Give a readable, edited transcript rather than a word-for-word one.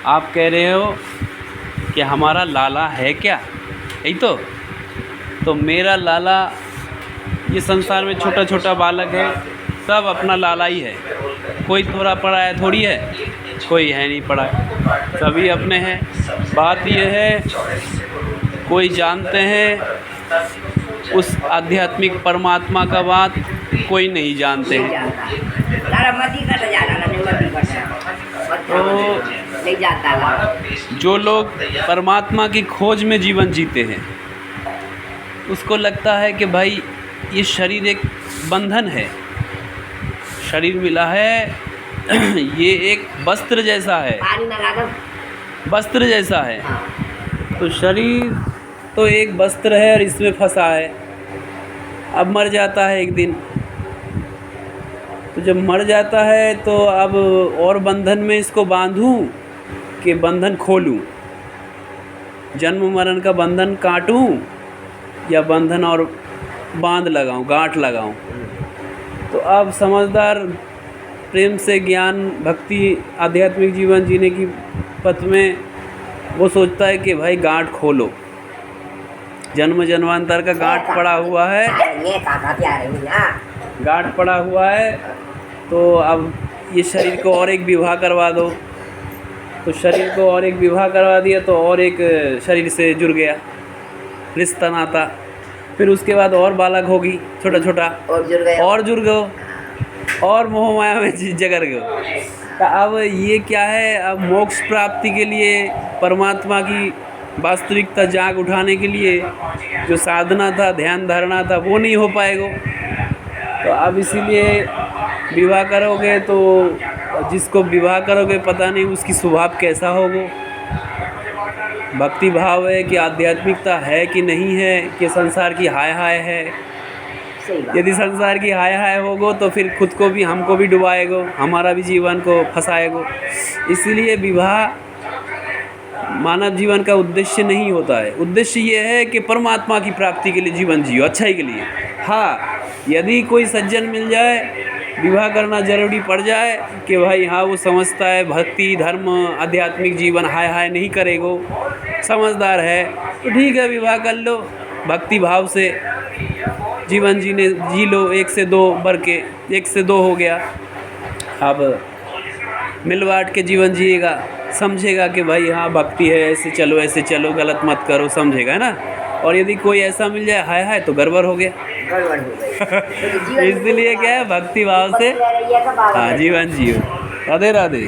आप कह रहे हो कि हमारा लाला है क्या, यही तो मेरा लाला ये संसार में छोटा छोटा बालक है, सब अपना लाला ही है। कोई थोड़ा पढ़ा है थोड़ी है, कोई है नहीं पढ़ा है, सभी अपने हैं। बात ये है, कोई जानते हैं उस आध्यात्मिक परमात्मा का बात, कोई नहीं जानते हैं। तो जो लोग परमात्मा की खोज में जीवन जीते हैं, उसको लगता है कि भाई ये शरीर एक बंधन है, शरीर मिला है ये एक वस्त्र जैसा है, वस्त्र जैसा है। तो शरीर तो एक वस्त्र है और इसमें फंसा है। अब मर जाता है एक दिन, तो जब मर जाता है तो अब और बंधन में इसको बांधूं कि बंधन खोलूं, जन्म मरण का बंधन काटूं या बंधन और बांध लगाऊं, गांठ लगाऊं। तो अब समझदार प्रेम से ज्ञान भक्ति आध्यात्मिक जीवन जीने की पथ में वो सोचता है कि भाई गांठ खोलो, जन्म जन्मांतर का गांठ पड़ा हुआ है, गांठ पड़ा हुआ है। तो अब ये शरीर को और एक विवाह करवा दो। तो शरीर को और एक विवाह करवा दिया तो और एक शरीर से जुड़ गया, रिश्ता नाता। फिर उसके बाद और बालक होगी छोटा छोटा, और जुड़ गए और मोह माया में जगर गए। तो अब ये क्या है, अब मोक्ष प्राप्ति के लिए, परमात्मा की वास्तविकता जाग उठाने के लिए जो साधना था, ध्यान धारणा था, वो नहीं हो पाएगा। तो अब इसीलिए विवाह करोगे तो जिसको विवाह करोगे पता नहीं उसकी स्वभाव कैसा होगा, भक्ति भाव है कि आध्यात्मिकता है कि नहीं है, कि संसार की हाय हाय है। यदि संसार की हाय हाय होगो तो फिर खुद को भी, हमको भी डुबाएगो, हमारा भी जीवन को फंसाएगो। इसलिए विवाह मानव जीवन का उद्देश्य नहीं होता है। उद्देश्य ये है कि परमात्मा की प्राप्ति के लिए जीवन जियो, अच्छाई के लिए। हाँ, यदि कोई सज्जन मिल जाए, विवाह करना जरूरी पड़ जाए कि भाई हाँ वो समझता है भक्ति धर्म आध्यात्मिक जीवन हाय हाय नहीं करेगो, समझदार है, तो ठीक है विवाह कर लो, भक्ति भाव से जीवन जी लो। 1 से 2 बढ़ के 1 से 2 हो गया। अब मिल बांट के जीवन जिएगा, समझेगा कि भाई हाँ भक्ति है, ऐसे चलो गलत मत करो, समझेगा ना। और यदि कोई ऐसा मिल जाए हाय हाय तो गड़बड़ हो गया। इसलिए क्या है, भक्ति भाव से हाँ जीवन जियो। राधे राधे।